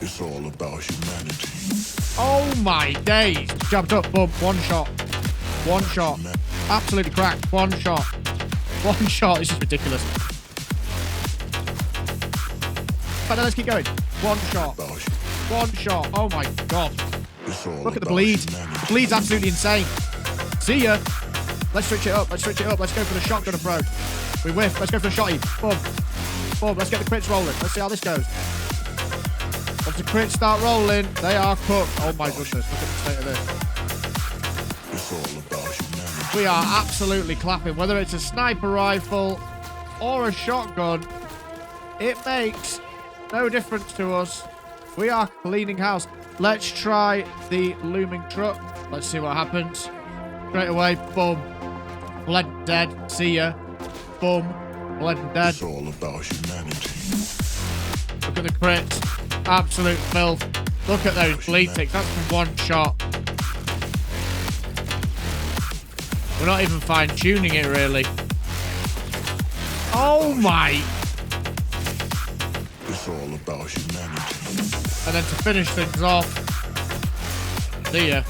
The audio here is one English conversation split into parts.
It's all about humanity. Oh my days. Jumped up, boom, one shot. One shot. Absolutely cracked. One shot. One shot. This is ridiculous. But let's keep going. One shot. One shot. Oh my god. Look at the bleed. The bleed's absolutely insane. See ya. Let's switch it up. Let's switch it up. Let's go for the shotgun approach. We whiff. Let's go for the shotty. Boom. Boom. Let's get the crits rolling. Let's see how this goes. Once the crits start rolling, they are cooked. Oh my goodness. Look at the state of this. It's all about humanity. We are absolutely clapping. Whether it's a sniper rifle or a shotgun, it makes no difference to us. We are cleaning house. Let's try the looming truck. Let's see what happens. Straight away, boom. Bled dead. See ya. Boom. Bled dead. It's all about humanity. Look at the crits. Absolute filth. Look at those bleed ticks. That's from one shot. We're not even fine-tuning it, really. Oh, my. It's all about humanity. And then to finish things off, see ya.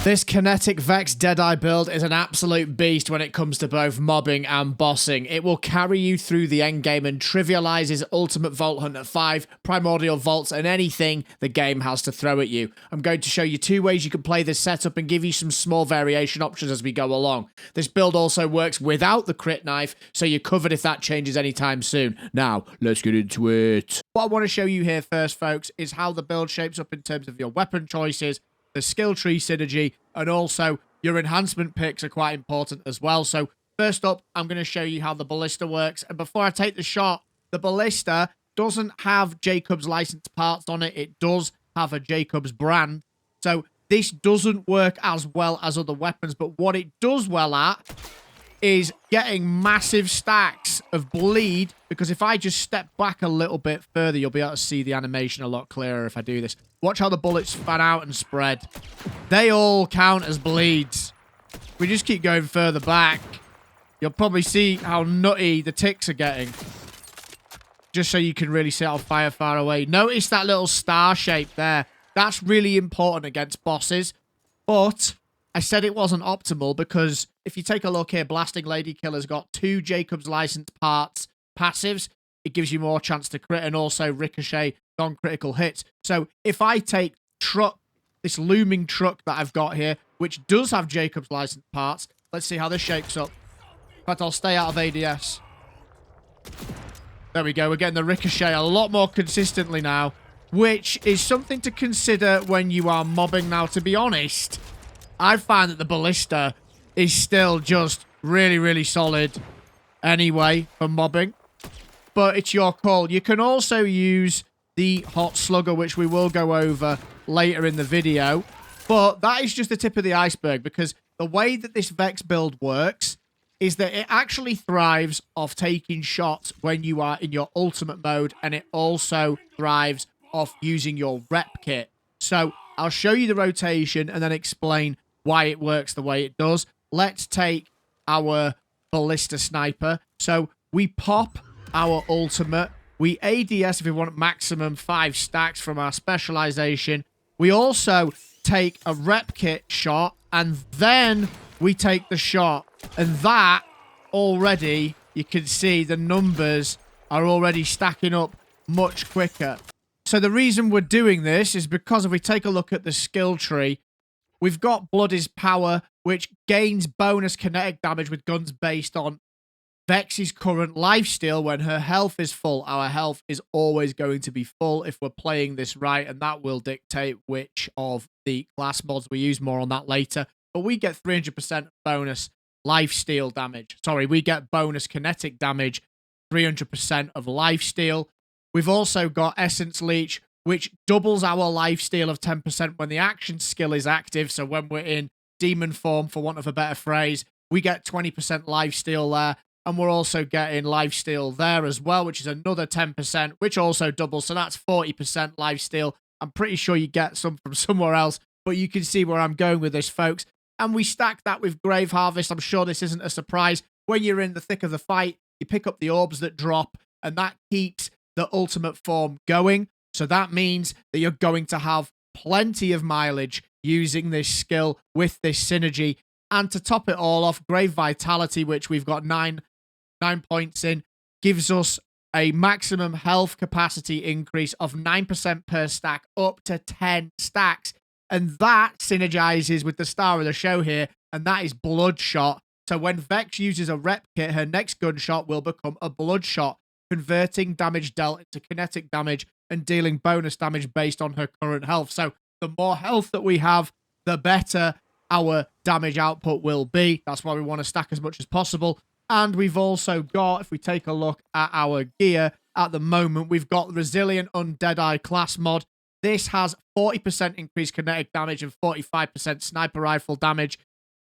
This Kinetic Vex Deadeye build is an absolute beast when it comes to both mobbing and bossing. It will carry you through the endgame and trivializes Ultimate Vault Hunt at 5, Primordial Vaults, and anything the game has to throw at you. I'm going to show you 2 ways you can play this setup and give you some small variation options as we go along. This build also works without the crit knife, so you're covered if that changes anytime soon. Now, let's get into it. What I want to show you here first, folks, is how the build shapes up in terms of your weapon choices, the skill tree synergy, and also your enhancement picks are quite important as well. So first up, I'm going to show you how the ballista works. And before I take the shot, the ballista doesn't have Jacobs licensed parts on it. It does have a Jacobs brand. So this doesn't work as well as other weapons, but what it does well at is getting massive stacks of bleed, because if I just step back a little bit further, you'll be able to see the animation a lot clearer if I do this. Watch how the bullets fan out and spread. They all count as bleeds. We just keep going further back. You'll probably see how nutty the ticks are getting. Just so you can really see how far away. Notice that little star shape there. That's really important against bosses. But I said it wasn't optimal because if you take a look here, Blasting Lady Killer's got 2 Jacobs licensed parts passives. It gives you more chance to crit and also ricochet non-critical hits. So if I take truck, this looming truck that I've got here, which does have Jacobs licensed parts, let's see how this shapes up. In fact, I'll stay out of ADS. There we go. We're getting the ricochet a lot more consistently now, which is something to consider when you are mobbing. Now, to be honest, I find that the ballista is still just really, really solid anyway for mobbing. But it's your call. You can also use the hot slugger, which we will go over later in the video. But that is just the tip of the iceberg, because the way that this Vex build works is that it actually thrives off taking shots when you are in your ultimate mode, and it also thrives off using your rep kit. So I'll show you the rotation and then explain why it works the way it does. Let's take our ballista sniper. So we pop our ultimate. We ADS if we want maximum 5 stacks from our specialization. We also take a rep kit shot, and then we take the shot. And that already, you can see the numbers are already stacking up much quicker. So the reason we're doing this is because if we take a look at the skill tree, we've got Blood is Power, which gains bonus kinetic damage with guns based on Vex's current lifesteal. When her health is full, our health is always going to be full if we're playing this right, and that will dictate which of the class mods we use. More on that later. But we get 300% bonus lifesteal damage. Sorry, we get bonus kinetic damage, 300% of lifesteal. We've also got Essence Leech, which doubles our lifesteal of 10% when the action skill is active. So when we're in demon form, for want of a better phrase, we get 20% lifesteal there. And we're also getting lifesteal there as well, which is another 10%, which also doubles. So that's 40% lifesteal. I'm pretty sure you get some from somewhere else, but you can see where I'm going with this, folks. And we stack that with Grave Harvest. I'm sure this isn't a surprise. When you're in the thick of the fight, you pick up the orbs that drop, and that keeps the ultimate form going. So that means that you're going to have plenty of mileage using this skill with this synergy. And to top it all off, Grave Vitality, which we've got 9 points in, gives us a maximum health capacity increase of 9% per stack up to 10 stacks. And that synergizes with the star of the show here, and that is Bloodshot. So when Vex uses a rep kit, her next gunshot will become a Bloodshot, converting damage dealt into kinetic damage and dealing bonus damage based on her current health. So the more health that we have, the better our damage output will be. That's why we want to stack as much as possible. And we've also got, if we take a look at our gear, at the moment, we've got Resilient Undeadeye class mod. This has 40% increased kinetic damage and 45% sniper rifle damage.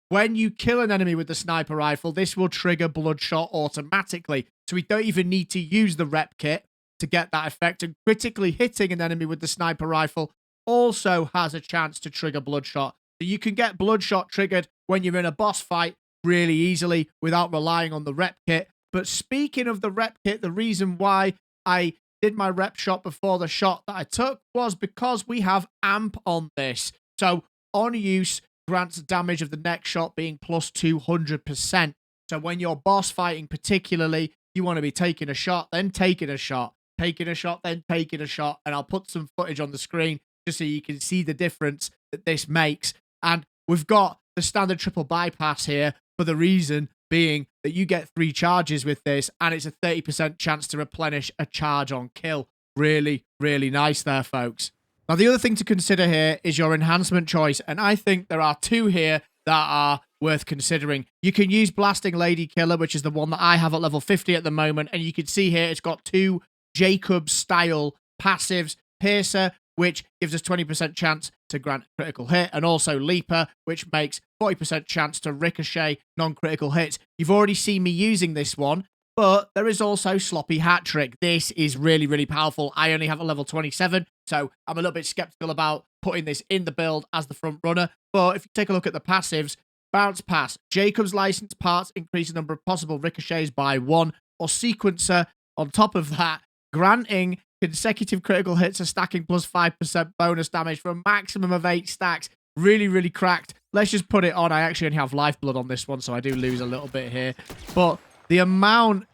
When you kill an enemy with the sniper rifle, this will trigger Bloodshot automatically. So we don't even need to use the rep kit to get that effect. And critically hitting an enemy with the sniper rifle also has a chance to trigger Bloodshot. So you can get Bloodshot triggered when you're in a boss fight really easily without relying on the rep kit. But speaking of the rep kit, the reason why I did my rep shot before the shot that I took was because we have amp on this. So on use grants damage of the next shot being plus 200%. So when you're boss fighting particularly, you want to be taking a shot, then taking a shot, taking a shot, then taking a shot. And I'll put some footage on the screen just so you can see the difference that this makes. And we've got the standard triple bypass here for the reason being that you get 3 charges with this, and it's a 30% chance to replenish a charge on kill. Really, really nice there, folks. Now, the other thing to consider here is your enhancement choice, and I think there are 2 here that are worth considering. You can use Blasting Lady Killer, which is the one that I have at level 50 at the moment, and you can see here it's got 2 Jacob-style passives. Piercer, which gives us 20% chance to grant a critical hit, and also Leaper, which makes 40% chance to ricochet non-critical hits. You've already seen me using this one, but there is also Sloppy Hat Trick. This is really, really powerful. I only have a level 27, so I'm a little bit skeptical about putting this in the build as the front runner. But if you take a look at the passives, Bounce Pass, Jacob's licensed parts increase the number of possible ricochets by 1, or Sequencer, on top of that, granting consecutive critical hits are stacking plus 5% bonus damage for a maximum of 8 stacks. Really, really cracked. Let's just put it on. I actually only have lifeblood on this one, so I do lose a little bit here. But the amount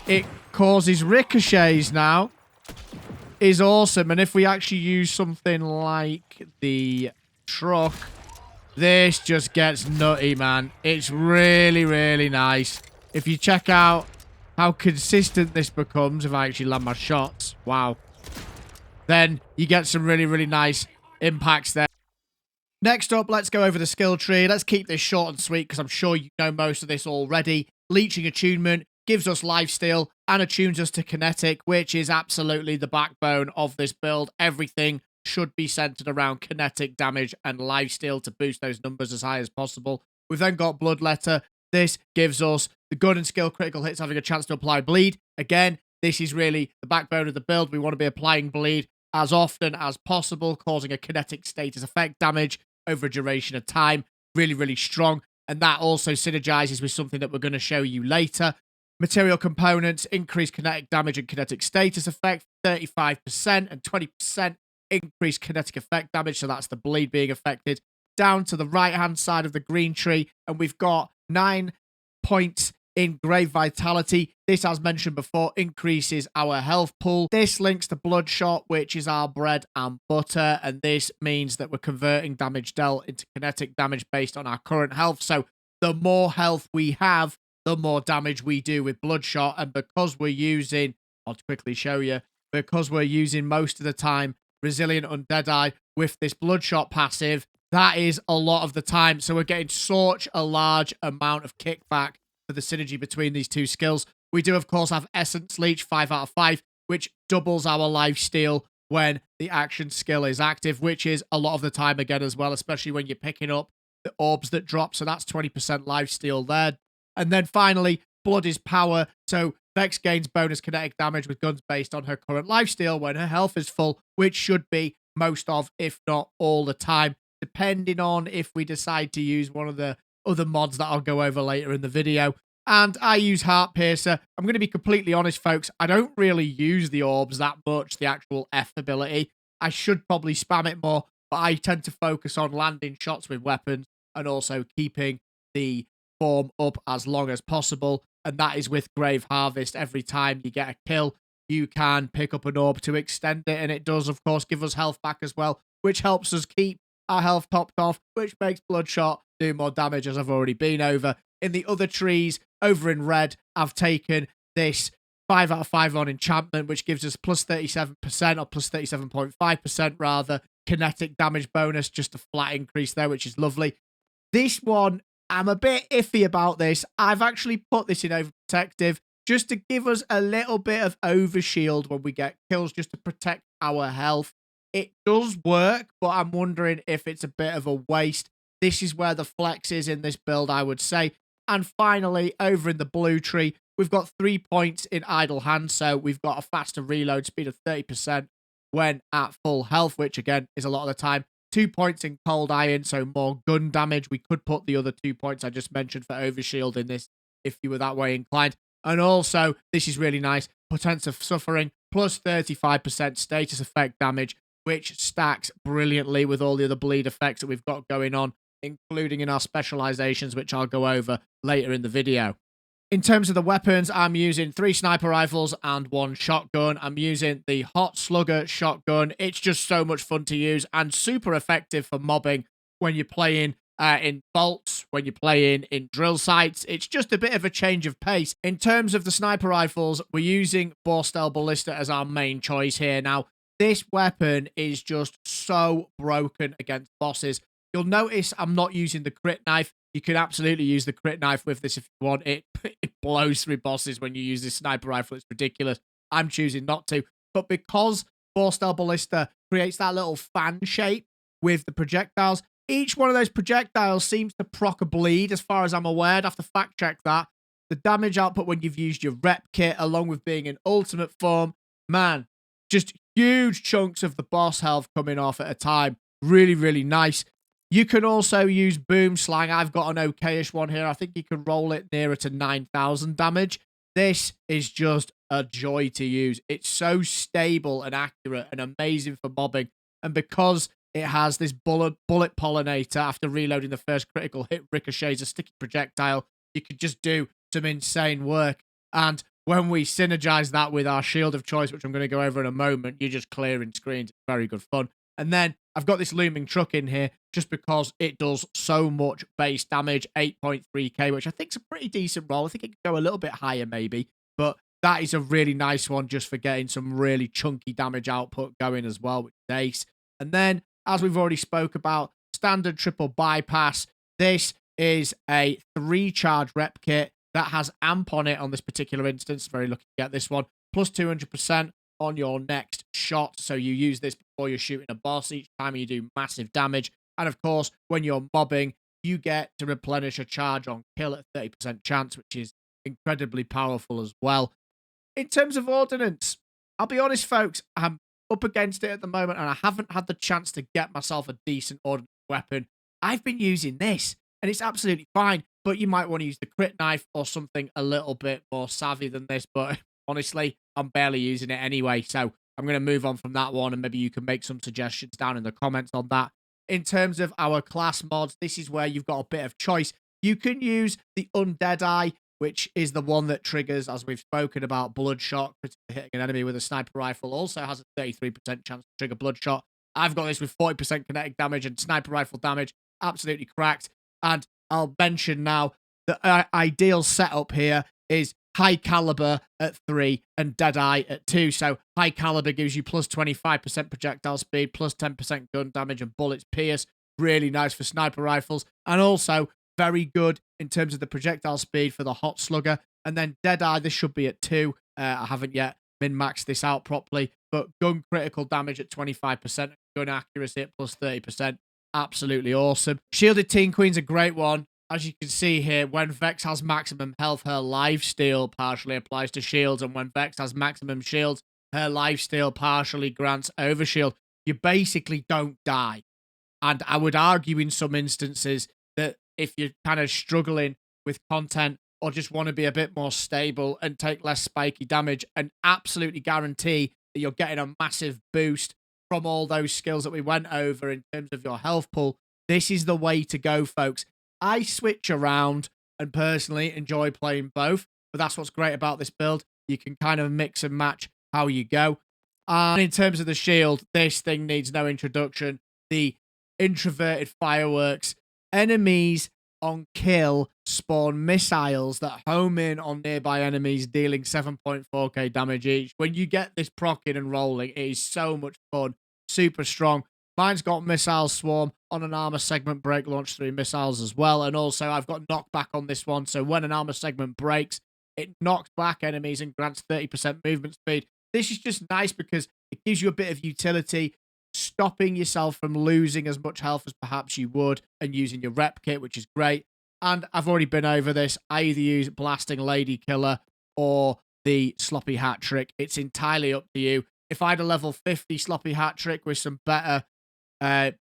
it causes ricochets now is awesome. And if we actually use something like the truck, this just gets nutty, man. It's really, really nice. If you check out how consistent this becomes, if I actually land my shots, wow, then you get some really, really nice impacts there. Next up, let's go over the skill tree. Let's keep this short and sweet because I'm sure you know most of this already. Leeching Attunement gives us lifesteal and attunes us to kinetic, which is absolutely the backbone of this build. Everything should be centered around kinetic damage and lifesteal to boost those numbers as high as possible. We've then got Bloodletter. This gives us the gun and skill critical hits having a chance to apply bleed. Again, this is really the backbone of the build. We want to be applying bleed as often as possible, causing a kinetic status effect damage over a duration of time. Really, really strong. And that also synergizes with something that we're going to show you later. Material components increase kinetic damage and kinetic status effect 35% and 20% increased kinetic effect damage. So that's the bleed being affected. Down to the right-hand side of the green tree, and we've got 9 points in Grave Vitality. This, as mentioned before, increases our health pool. This links to Bloodshot, which is our bread and butter, and this means that we're converting damage dealt into kinetic damage based on our current health. So the more health we have, the more damage we do with Bloodshot, and because we're using, I'll quickly show you, because we're using most of the time Resilient Undeadeye with this Bloodshot passive, that is a lot of the time. So we're getting such a large amount of kickback for the synergy between these 2 skills. We do, of course, have Essence Leech 5 out of 5, which doubles our lifesteal when the action skill is active, which is a lot of the time again as well, especially when you're picking up the orbs that drop. So that's 20% lifesteal there. And then finally, Blood is Power. So Vex gains bonus kinetic damage with guns based on her current lifesteal when her health is full, which should be most of, if not all the time, depending on if we decide to use one of the other mods that I'll go over later in the video. And I use Heart Piercer. I'm going to be completely honest, folks. I don't really use the orbs that much, the actual F ability. I should probably spam it more, but I tend to focus on landing shots with weapons and also keeping the form up as long as possible. And that is with Grave Harvest. Every time you get a kill, you can pick up an orb to extend it. And it does, of course, give us health back as well, which helps us keep our health topped off, which makes Bloodshot do more damage, as I've already been over. In the other trees, over in red, I've taken this 5 out of 5 on enchantment, which gives us plus 37% or plus 37.5% rather, kinetic damage bonus, just a flat increase there, which is lovely. This one, I'm a bit iffy about this. I've actually put this in overprotective just to give us a little bit of overshield when we get kills, just to protect our health. It does work, but I'm wondering if it's a bit of a waste. This is where the flex is in this build, I would say. And finally, over in the blue tree, we've got 3 points in idle hand, so we've got a faster reload speed of 30% when at full health, which again is a lot of the time. 2 points in cold iron, so more gun damage. We could put the other 2 points I just mentioned for overshield in this if you were that way inclined. And also, this is really nice, Potence of Suffering, plus 35% status effect damage, which stacks brilliantly with all the other bleed effects that we've got going on, including in our specializations, which I'll go over later in the video. In terms of the weapons, I'm using 3 sniper rifles and 1 shotgun. I'm using the Hot Slugger shotgun. It's just so much fun to use and super effective for mobbing when you're playing in vaults, when you're playing in drill sites. It's just a bit of a change of pace. In terms of the sniper rifles, we're using Borstel Ballista as our main choice here. Now, this weapon is just so broken against bosses. You'll notice I'm not using the crit knife. You can absolutely use the crit knife with this if you want. It blows through bosses when you use this sniper rifle. It's ridiculous. I'm choosing not to. But because Borstel Ballista creates that little fan shape with the projectiles, each one of those projectiles seems to proc a bleed, as far as I'm aware. I'd have to fact check that. The damage output when you've used your rep kit, along with being in ultimate form, man, just huge chunks of the boss health coming off at a time. Really, really nice. You can also use Boom Slang. I've got an okayish one here. I think you can roll it nearer to 9,000 damage. This is just a joy to use. It's so stable and accurate and amazing for mobbing. And because it has this bullet pollinator after reloading the first critical hit ricochets a sticky projectile, you could just do some insane work. And when we synergize that with our shield of choice, which I'm going to go over in a moment, you're just clearing screens. It's very good fun. And then I've got this looming truck in here just because it does so much base damage, 8.3k, which I think is a pretty decent roll. I think it could go a little bit higher maybe, but that is a really nice one just for getting some really chunky damage output going as well, which is ace. And then, as we've already spoke about, standard triple bypass. This is a 3-charge rep kit that has amp on it on this particular instance. Very lucky to get this one. Plus 200% on your next shot. So you use this before you're shooting a boss each time you do massive damage. And of course, when you're mobbing, you get to replenish a charge on kill at 30% chance, which is incredibly powerful as well. In terms of ordnance, I'll be honest, folks, I'm up against it at the moment and I haven't had the chance to get myself a decent ordnance weapon. I've been using this and it's absolutely fine, but you might want to use the crit knife or something a little bit more savvy than this. But honestly, I'm barely using it anyway, so I'm going to move on from that one and maybe you can make some suggestions down in the comments on that. In terms of our class mods, this is where you've got a bit of choice. You can use the Undead Eye, which is the one that triggers, as we've spoken about, Bloodshot. Hitting an enemy with a sniper rifle also has a 33% chance to trigger Bloodshot. I've got this with 40% kinetic damage and sniper rifle damage. Absolutely cracked. And I'll mention now the ideal setup here is High Caliber at 3 and Deadeye at 2. So High Caliber gives you plus 25% projectile speed, plus 10% gun damage and bullets pierce. Really nice for sniper rifles. And also very good in terms of the projectile speed for the Hot Slugger. And then Deadeye, this should be at 2. I haven't yet min-maxed this out properly. But gun critical damage at 25%, gun accuracy at plus 30%. Absolutely awesome. Shielded Teen Queen's a great one. As you can see here, when Vex has maximum health, her lifesteal partially applies to shields. And when Vex has maximum shields, her lifesteal partially grants overshield. You basically don't die. And I would argue in some instances that if you're kind of struggling with content or just want to be a bit more stable and take less spiky damage, and absolutely guarantee that you're getting a massive boost from all those skills that we went over in terms of your health pool, this is the way to go, folks. I switch around and personally enjoy playing both, but that's what's great about this build. You can kind of mix and match how you go. And in terms of the shield, this thing needs no introduction. The introverted fireworks. Enemies on kill spawn missiles that home in on nearby enemies, dealing 7.4k damage each. When you get this proccing and rolling, it is so much fun. Super strong. Mine's got missile swarm on an armor segment break, launch 3 missiles as well. And also I've got knockback on this one. So when an armor segment breaks, it knocks back enemies and grants 30% movement speed. This is just nice because it gives you a bit of utility, stopping yourself from losing as much health as perhaps you would, and using your rep kit, which is great. And I've already been over this. I either use Blasting Lady Killer or the Sloppy Hat Trick. It's entirely up to you. If I had a level 50 Sloppy Hat Trick with some better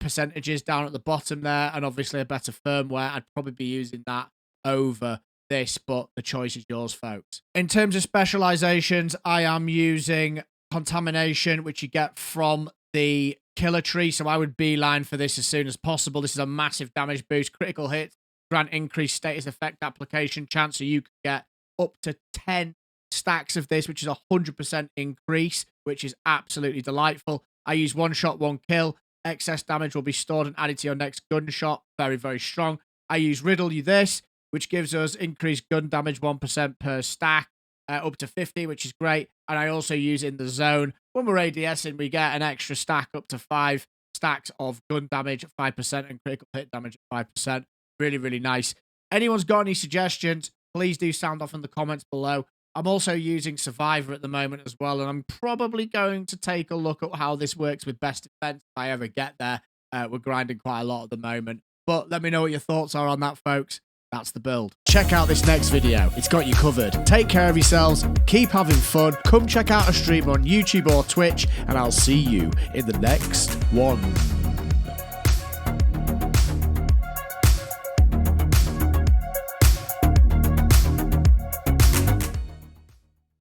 percentages down at the bottom there, and obviously a better firmware, I'd probably be using that over this, but the choice is yours, folks. In terms of specializations, I am using Contamination, which you get from the killer tree, so I would beeline for this as soon as possible. This is a massive damage boost, critical hits, grant increased status effect application chance, so you could get up to 10 stacks of this, which is a 100% increase, which is absolutely delightful. I use one shot, one kill. Excess damage will be stored and added to your next gunshot. Very, very strong. I use Riddle You This, which gives us increased gun damage 1% per stack, up to 50, which is great. And I also use In the Zone. When we're ADSing, we get an extra stack up to 5 stacks of gun damage at 5% and critical hit damage at 5%. Really, really nice. Anyone's got any suggestions, please do sound off in the comments below. I'm also using Survivor at the moment as well, and I'm probably going to take a look at how this works with Best Defense if I ever get there. We're grinding quite a lot at the moment. But let me know what your thoughts are on that, folks. That's the build. Check out this next video. It's got you covered. Take care of yourselves. Keep having fun. Come check out a stream on YouTube or Twitch, and I'll see you in the next one.